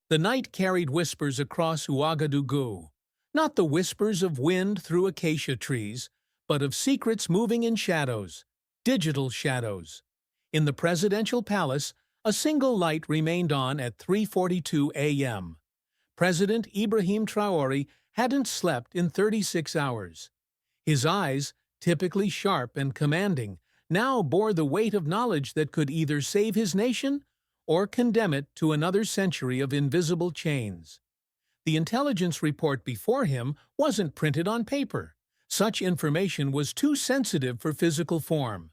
The night carried whispers across Ouagadougou, not the whispers of wind through acacia trees, but of secrets moving in shadows, digital shadows. In the presidential palace, a single light remained on at 3:42 a.m. President Ibrahim Traoré hadn't slept in 36 hours. His eyes, typically sharp and commanding, now bore the weight of knowledge that could either save his nation or condemn it to another century of invisible chains. The intelligence report before him wasn't printed on paper. Such information was too sensitive for physical form.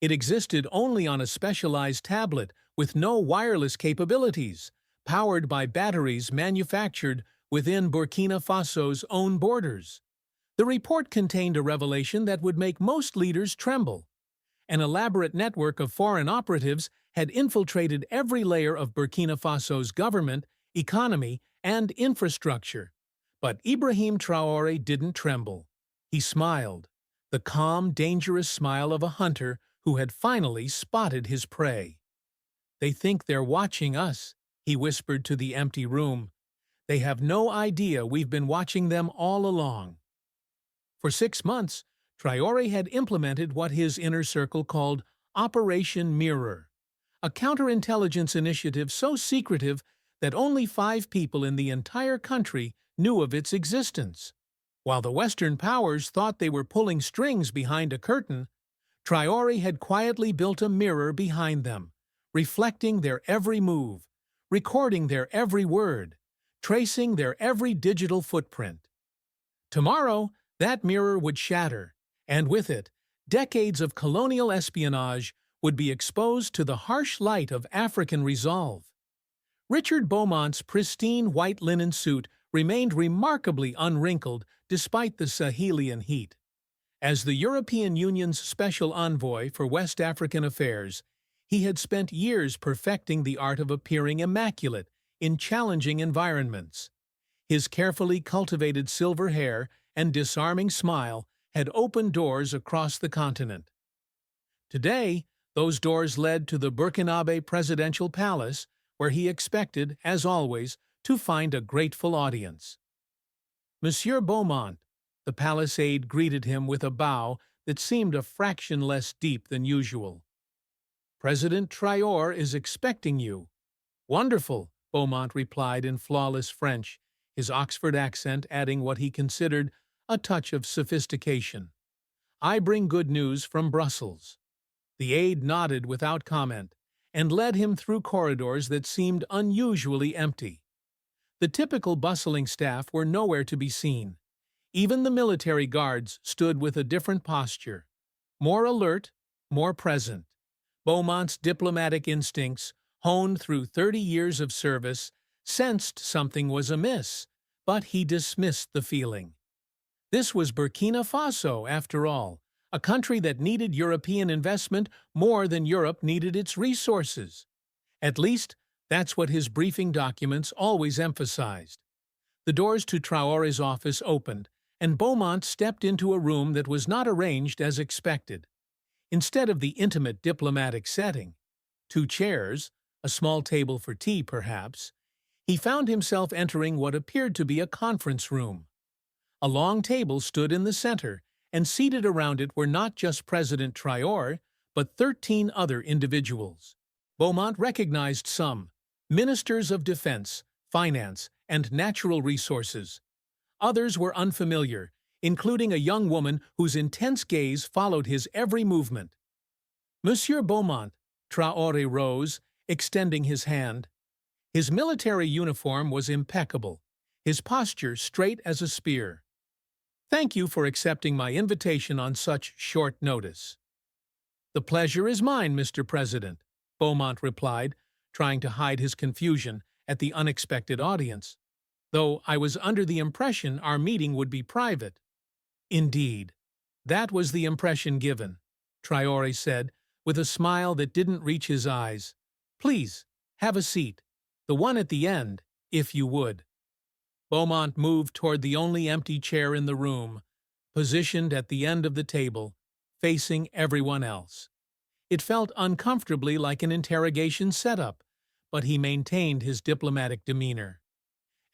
It existed only on a specialized tablet with no wireless capabilities, powered by batteries manufactured within Burkina Faso's own borders. The report contained a revelation that would make most leaders tremble. An elaborate network of foreign operatives had infiltrated every layer of Burkina Faso's government, economy, and infrastructure. But Ibrahim Traoré didn't tremble. He smiled, the calm, dangerous smile of a hunter who had finally spotted his prey. "They think they're watching us," he whispered to the empty room. "They have no idea we've been watching them all along." For 6 months, Traoré had implemented what his inner circle called Operation Mirror, a counterintelligence initiative so secretive that only 5 people in the entire country knew of its existence. While the Western powers thought they were pulling strings behind a curtain, Traoré had quietly built a mirror behind them, reflecting their every move, recording their every word, tracing their every digital footprint. Tomorrow, that mirror would shatter, and with it, decades of colonial espionage would be exposed to the harsh light of African resolve. Richard Beaumont's pristine white linen suit remained remarkably unwrinkled despite the Sahelian heat. As the European Union's special envoy for West African affairs, he had spent years perfecting the art of appearing immaculate in challenging environments. His carefully cultivated silver hair and disarming smile had opened doors across the continent. Today, those doors led to the Burkinabe presidential palace, where he expected, as always, to find a grateful audience. "Monsieur Beaumont," the palace aide greeted him with a bow that seemed a fraction less deep than usual. "President Traoré is expecting you." "Wonderful," Beaumont replied in flawless French, his Oxford accent adding what he considered a touch of sophistication. "I bring good news from Brussels." The aide nodded without comment and led him through corridors that seemed unusually empty. The typical bustling staff were nowhere to be seen. Even the military guards stood with a different posture, more alert, more present. Beaumont's diplomatic instincts, honed through 30 years of service, sensed something was amiss, but he dismissed the feeling. This was Burkina Faso, after all, a country that needed European investment more than Europe needed its resources. At least, that's what his briefing documents always emphasized. The doors to Traoré's office opened, and Beaumont stepped into a room that was not arranged as expected. Instead of the intimate diplomatic setting, 2 chairs, a small table for tea perhaps, he found himself entering what appeared to be a conference room. A long table stood in the center, and seated around it were not just President Traoré, but 13 other individuals. Beaumont recognized some: ministers of defense, finance, and natural resources. Others were unfamiliar, including a young woman whose intense gaze followed his every movement. "Monsieur Beaumont," Traoré rose, extending his hand. His military uniform was impeccable, his posture straight as a spear. "Thank you for accepting my invitation on such short notice." "The pleasure is mine, Mr. President," Beaumont replied, trying to hide his confusion at the unexpected audience. "Though I was under the impression our meeting would be private." "Indeed. That was the impression given," Traoré said, with a smile that didn't reach his eyes. "Please, have a seat. The one at the end, if you would." Beaumont moved toward the only empty chair in the room, positioned at the end of the table, facing everyone else. It felt uncomfortably like an interrogation setup, but he maintained his diplomatic demeanor.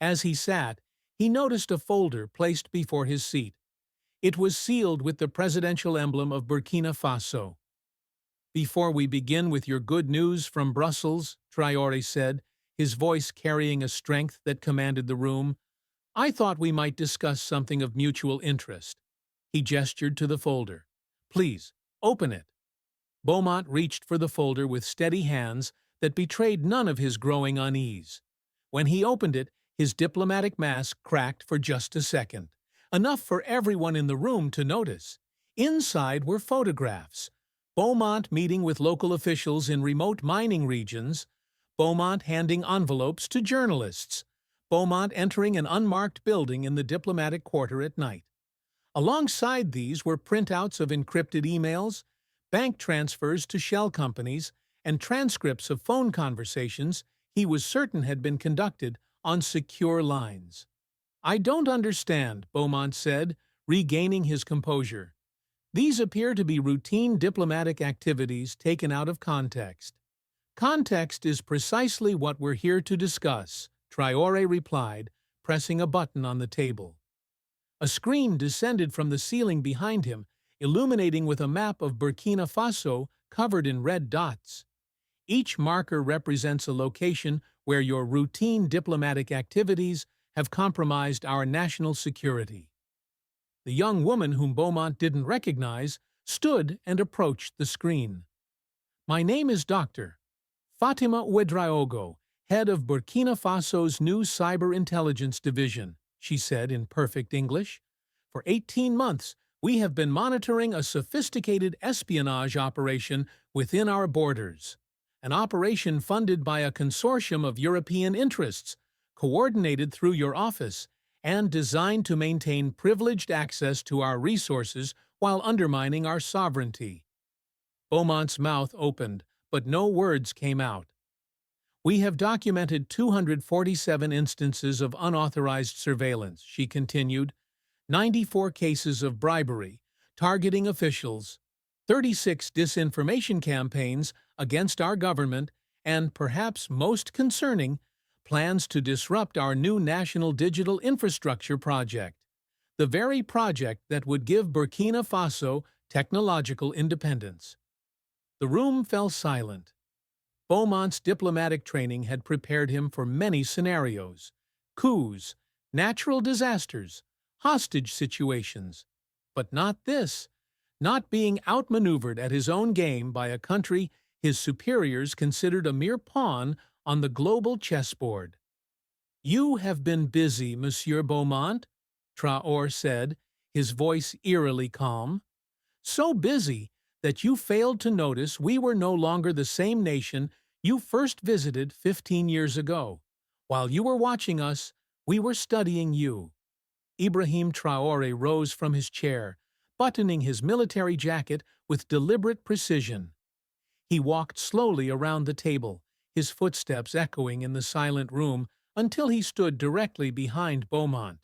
As he sat, he noticed a folder placed before his seat. It was sealed with the presidential emblem of Burkina Faso. "Before we begin with your good news from Brussels," Traoré said, his voice carrying a strength that commanded the room, "I thought we might discuss something of mutual interest." He gestured to the folder. "Please, open it." Beaumont reached for the folder with steady hands that betrayed none of his growing unease. When he opened it, his diplomatic mask cracked for just a second, enough for everyone in the room to notice. Inside were photographs. Beaumont meeting with local officials in remote mining regions, Beaumont handing envelopes to journalists, Beaumont entering an unmarked building in the diplomatic quarter at night. Alongside these were printouts of encrypted emails, bank transfers to shell companies, and transcripts of phone conversations he was certain had been conducted on secure lines. "I don't understand," Beaumont said, regaining his composure. "These appear to be routine diplomatic activities taken out of context." "Context is precisely what we're here to discuss," Traoré replied, pressing a button on the table. A screen descended from the ceiling behind him, illuminating with a map of Burkina Faso covered in red dots. Each marker represents a location where your routine diplomatic activities have compromised our national security. The young woman whom Beaumont didn't recognize stood and approached the screen. "My name is Dr. Fatima Ouedraogo, head of Burkina Faso's new Cyber Intelligence Division," she said in perfect English. "For 18 months, we have been monitoring a sophisticated espionage operation within our borders. An operation funded by a consortium of European interests, coordinated through your office, and designed to maintain privileged access to our resources while undermining our sovereignty." Beaumont's mouth opened, but no words came out. "We have documented 247 instances of unauthorized surveillance," she continued, 94 cases of bribery, targeting officials, 36 disinformation campaigns against our government, and, perhaps most concerning, plans to disrupt our new national digital infrastructure project, the very project that would give Burkina Faso technological independence. The room fell silent. Beaumont's diplomatic training had prepared him for many scenarios: coups, natural disasters, hostage situations. But not this, not being outmaneuvered at his own game by a country his superiors considered a mere pawn on the global chessboard. "You have been busy, Monsieur Beaumont," Traoré said, his voice eerily calm. "So busy that you failed to notice we were no longer the same nation you first visited 15 years ago. While you were watching us, we were studying you." Ibrahim Traoré rose from his chair, buttoning his military jacket with deliberate precision. He walked slowly around the table, his footsteps echoing in the silent room until he stood directly behind Beaumont.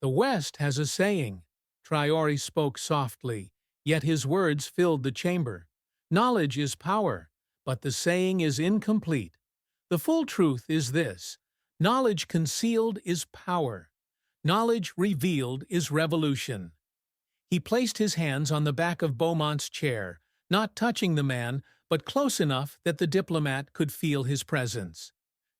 "The West has a saying," Traoré spoke softly, yet his words filled the chamber. "Knowledge is power, but the saying is incomplete. The full truth is this: knowledge concealed is power. Knowledge revealed is revolution." He placed his hands on the back of Beaumont's chair, not touching the man, but close enough that the diplomat could feel his presence.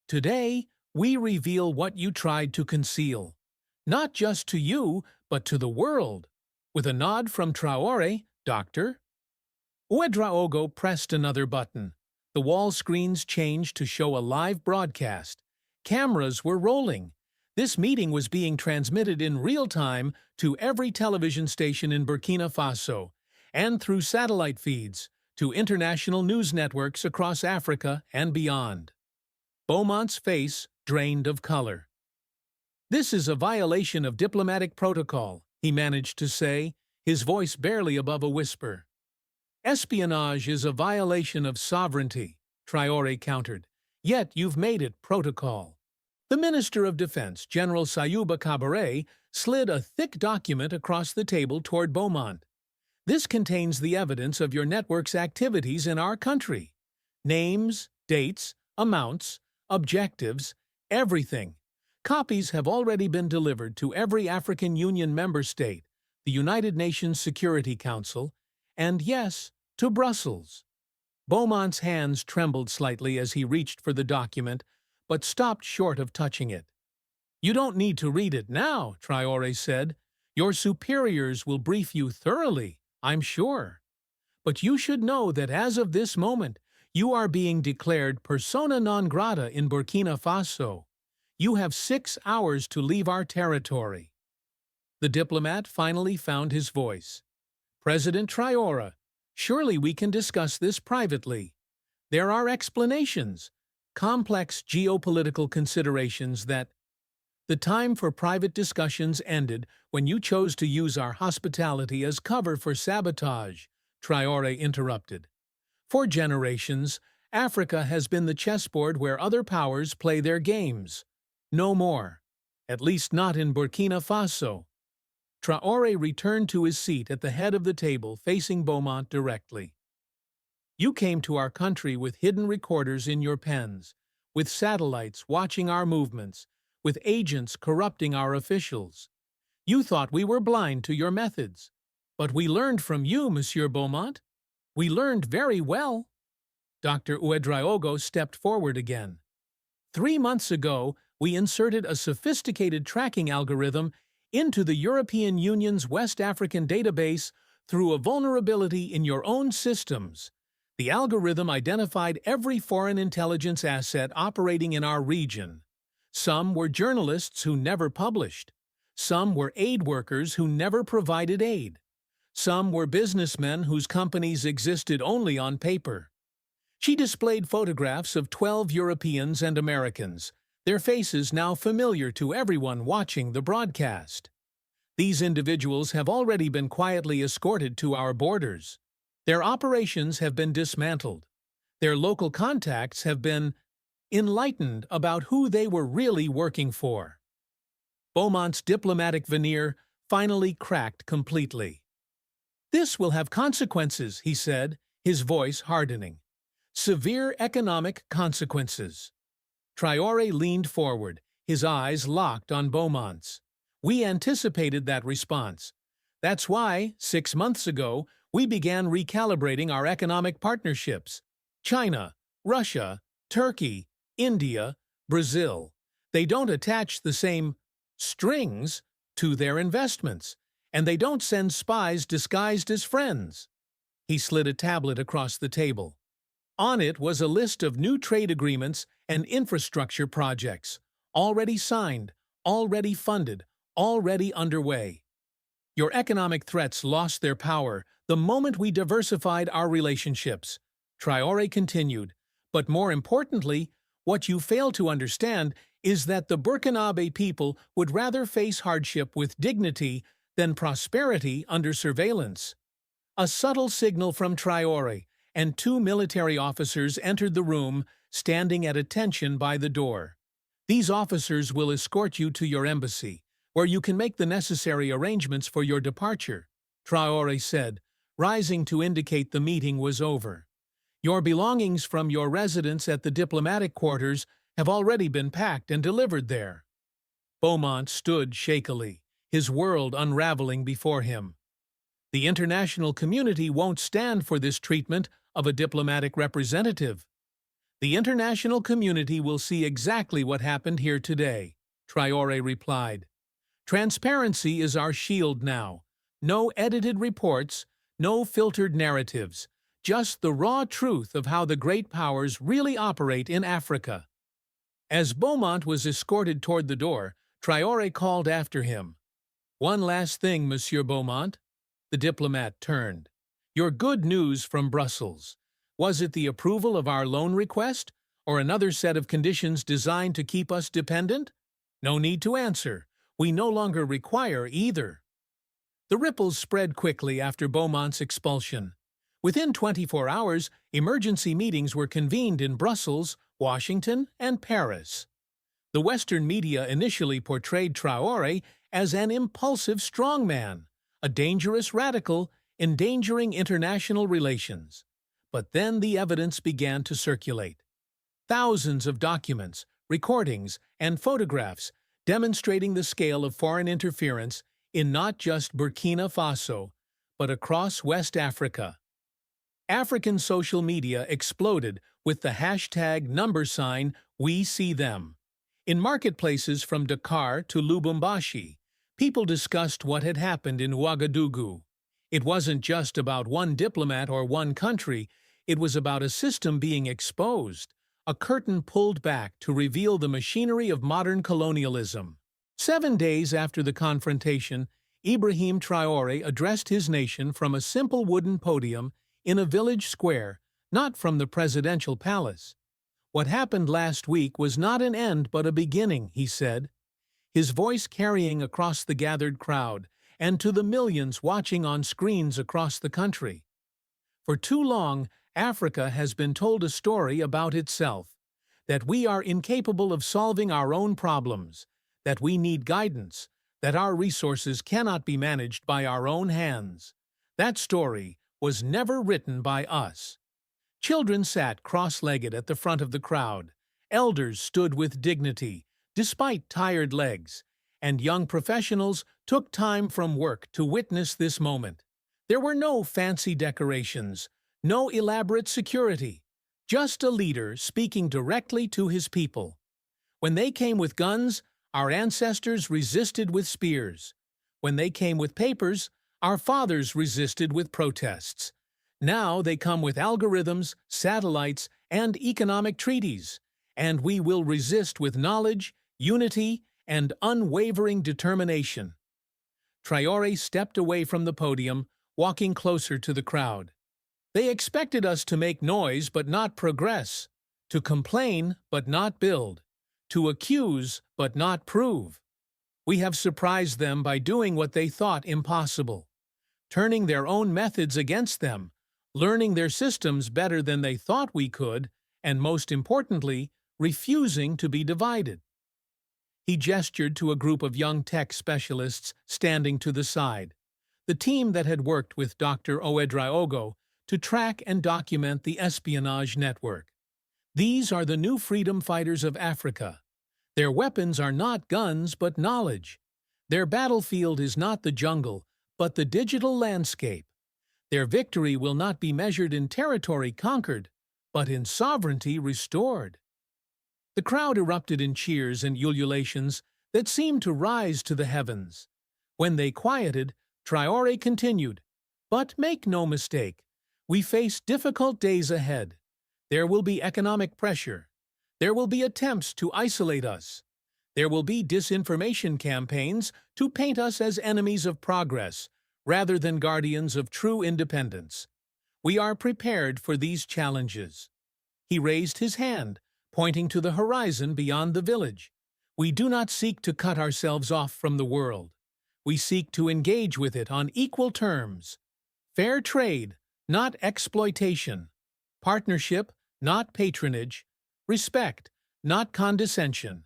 "Today, we reveal what you tried to conceal. Not just to you, but to the world." With a nod from Traoré, "Doctor." Ouedraogo pressed another button. The wall screens changed to show a live broadcast. Cameras were rolling. This meeting was being transmitted in real time to every television station in Burkina Faso, and through satellite feeds to international news networks across Africa and beyond. Beaumont's face drained of color. "This is a violation of diplomatic protocol," he managed to say, his voice barely above a whisper. "Espionage is a violation of sovereignty," Traoré countered, "yet you've made it protocol." The Minister of Defense, General Sayouba Cabaret, slid a thick document across the table toward Beaumont. "This contains the evidence of your network's activities in our country. Names, dates, amounts, objectives, everything. Copies have already been delivered to every African Union member state, the United Nations Security Council, and yes, to Brussels. Beaumont's hands trembled slightly as he reached for the document, but stopped short of touching it. "You don't need to read it now," Traoré said. "Your superiors will brief you thoroughly, I'm sure. But you should know that as of this moment, you are being declared persona non grata in Burkina Faso. You have 6 hours to leave our territory." The diplomat finally found his voice. "President Traoré, surely we can discuss this privately. There are explanations, complex geopolitical considerations that—" "The time for private discussions ended when you chose to use our hospitality as cover for sabotage," Traoré interrupted. "For generations, Africa has been the chessboard where other powers play their games. No more. At least not in Burkina Faso." Traoré returned to his seat at the head of the table, facing Beaumont directly. "You came to our country with hidden recorders in your pens, with satellites watching our movements, with agents corrupting our officials. You thought we were blind to your methods. But we learned from you, Monsieur Beaumont. We learned very well." Dr. Ouedraogo stepped forward again. "3 months ago, we inserted a sophisticated tracking algorithm into the European Union's West African database through a vulnerability in your own systems. The algorithm identified every foreign intelligence asset operating in our region. Some were journalists who never published. Some were aid workers who never provided aid. Some were businessmen whose companies existed only on paper." She displayed photographs of 12 Europeans and Americans, their faces now familiar to everyone watching the broadcast. "These individuals have already been quietly escorted to our borders. Their operations have been dismantled. Their local contacts have been enlightened about who they were really working for." Beaumont's diplomatic veneer finally cracked completely. "This will have consequences," he said, his voice hardening. "Severe economic consequences." Traoré leaned forward, his eyes locked on Beaumont's. "We anticipated that response. That's why, 6 months ago, we began recalibrating our economic partnerships. China, Russia, Turkey, India, Brazil. They don't attach the same strings to their investments, and they don't send spies disguised as friends." He slid a tablet across the table. On it was a list of new trade agreements and infrastructure projects, already signed, already funded, already underway. "Your economic threats lost their power the moment we diversified our relationships," Traoré continued. "But more importantly, what you fail to understand is that the Burkinabe people would rather face hardship with dignity than prosperity under surveillance." A subtle signal from Traoré, and 2 military officers entered the room, standing at attention by the door. "These officers will escort you to your embassy, where you can make the necessary arrangements for your departure," Traoré said, rising to indicate the meeting was over. "Your belongings from your residence at the diplomatic quarters have already been packed and delivered there." Beaumont stood shakily, his world unraveling before him. "The international community won't stand for this treatment of a diplomatic representative." "The international community will see exactly what happened here today," Traoré replied. "Transparency is our shield now. No edited reports, no filtered narratives, just the raw truth of how the great powers really operate in Africa." As Beaumont was escorted toward the door, Traoré called after him. "One last thing, Monsieur Beaumont." The diplomat turned. "Your good news from Brussels. Was it the approval of our loan request, or another set of conditions designed to keep us dependent? No need to answer. We no longer require either." The ripples spread quickly after Beaumont's expulsion. Within 24 hours, emergency meetings were convened in Brussels, Washington, and Paris. The Western media initially portrayed Traoré as an impulsive strongman, a dangerous radical endangering international relations. But then the evidence began to circulate. Thousands of documents, recordings, and photographs demonstrating the scale of foreign interference in not just Burkina Faso, but across West Africa. African social media exploded with the hashtag #WeSeeThem. In marketplaces from Dakar to Lubumbashi, people discussed what had happened in Ouagadougou. It wasn't just about one diplomat or one country, it was about a system being exposed, a curtain pulled back to reveal the machinery of modern colonialism. 7 days after the confrontation, Ibrahim Traoré addressed his nation from a simple wooden podium in a village square, not from the presidential palace. What happened last week was not an end but a beginning, he said, his voice carrying across the gathered crowd and to the millions watching on screens across the country. For too long, Africa has been told a story about itself, that we are incapable of solving our own problems, that we need guidance, that our resources cannot be managed by our own hands. That story was never written by us. Children sat cross-legged at the front of the crowd, elders stood with dignity, despite tired legs, and young professionals took time from work to witness this moment. There were no fancy decorations, no elaborate security, just a leader speaking directly to his people. When they came with guns, our ancestors resisted with spears. When they came with papers, our fathers resisted with protests. Now they come with algorithms, satellites, and economic treaties, and we will resist with knowledge, unity, and unwavering determination. Traoré stepped away from the podium, walking closer to the crowd. They expected us to make noise but not progress, to complain but not build, to accuse but not prove. We have surprised them by doing what they thought impossible, turning their own methods against them, learning their systems better than they thought we could, and most importantly, refusing to be divided. He gestured to a group of young tech specialists standing to the side, the team that had worked with Dr. Ouedraogo to track and document the espionage network. These are the new freedom fighters of Africa. Their weapons are not guns but knowledge. Their battlefield is not the jungle, but the digital landscape. Their victory will not be measured in territory conquered, but in sovereignty restored. The crowd erupted in cheers and ululations that seemed to rise to the heavens. When they quieted, Traoré continued, "But make no mistake, we face difficult days ahead. There will be economic pressure. There will be attempts to isolate us. There will be disinformation campaigns to paint us as enemies of progress, rather than guardians of true independence. We are prepared for these challenges." He raised his hand, pointing to the horizon beyond the village. "We do not seek to cut ourselves off from the world. We seek to engage with it on equal terms. Fair trade, not exploitation. Partnership, not patronage. Respect, not condescension."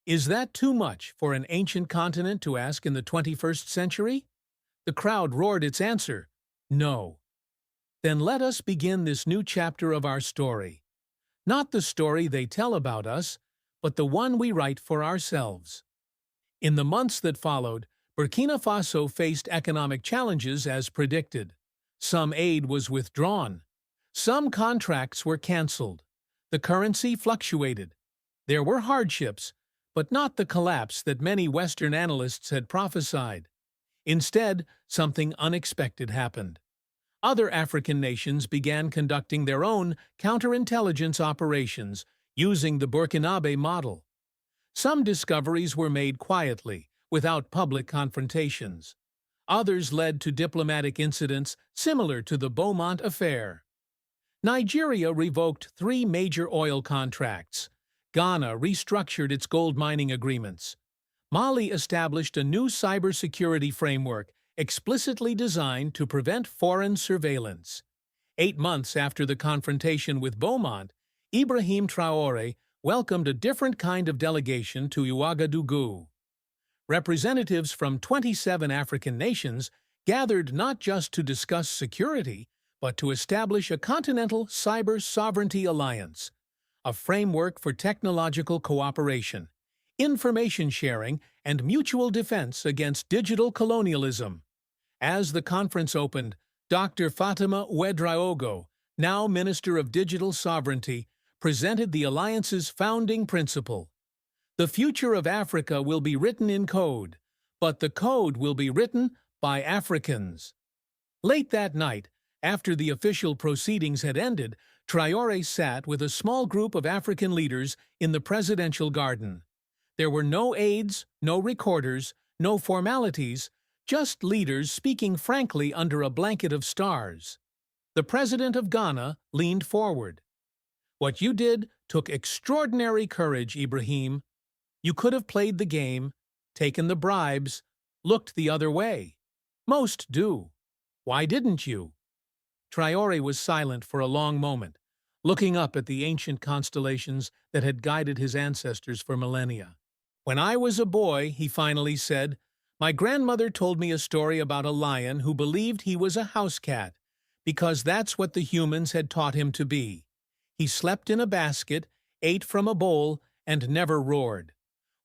Is that too much for an ancient continent to ask in the 21st century? The crowd roared its answer, "No." Then let us begin this new chapter of our story. Not the story they tell about us, but the one we write for ourselves. In the months that followed, Burkina Faso faced economic challenges as predicted. Some aid was withdrawn. Some contracts were cancelled. The currency fluctuated. There were hardships, but not the collapse that many Western analysts had prophesied. Instead, something unexpected happened. Other African nations began conducting their own counterintelligence operations using the Burkinabe model. Some discoveries were made quietly, without public confrontations. Others led to diplomatic incidents similar to the Beaumont affair. Nigeria revoked 3 major oil contracts. Ghana restructured its gold mining agreements. Mali established a new cybersecurity framework explicitly designed to prevent foreign surveillance. 8 months after the confrontation with Beaumont, Ibrahim Traoré welcomed a different kind of delegation to Ouagadougou. Representatives from 27 African nations gathered not just to discuss security, but to establish a continental cyber sovereignty alliance, a framework for technological cooperation, information sharing, and mutual defense against digital colonialism. As the conference opened, Dr. Fatima Ouedraogo, now Minister of Digital Sovereignty, presented the alliance's founding principle. The future of Africa will be written in code, but the code will be written by Africans. Late that night, after the official proceedings had ended, Traoré sat with a small group of African leaders in the presidential garden. There were no aides, no recorders, no formalities, just leaders speaking frankly under a blanket of stars. The president of Ghana leaned forward. "What you did took extraordinary courage, Ibrahim. You could have played the game, taken the bribes, looked the other way. Most do. Why didn't you?" Traoré was silent for a long moment, looking up at the ancient constellations that had guided his ancestors for millennia. "When I was a boy," he finally said, "my grandmother told me a story about a lion who believed he was a house cat, because that's what the humans had taught him to be. He slept in a basket, ate from a bowl, and never roared.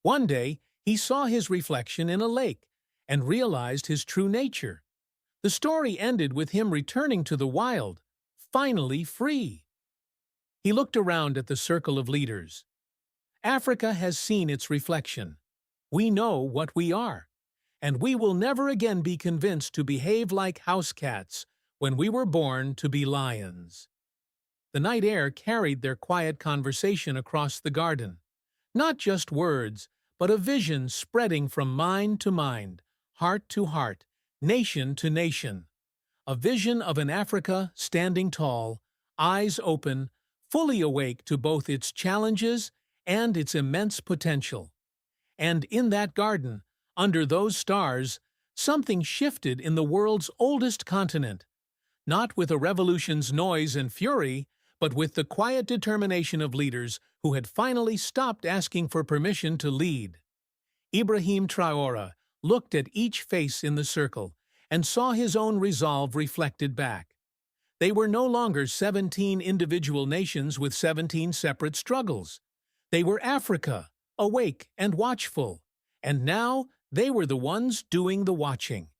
One day, he saw his reflection in a lake and realized his true nature. The story ended with him returning to the wild, finally free." He looked around at the circle of leaders. Africa has seen its reflection. We know what we are, and we will never again be convinced to behave like house cats when we were born to be lions. The night air carried their quiet conversation across the garden. Not just words, but a vision spreading from mind to mind, heart to heart, nation to nation. A vision of an Africa standing tall, eyes open, fully awake to both its challenges and its immense potential. And in that garden, under those stars, something shifted in the world's oldest continent. Not with a revolution's noise and fury, but with the quiet determination of leaders who had finally stopped asking for permission to lead. Ibrahim Traoré looked at each face in the circle and saw his own resolve reflected back. They were no longer 17 individual nations with 17 separate struggles. They were Africa, awake and watchful, and now they were the ones doing the watching.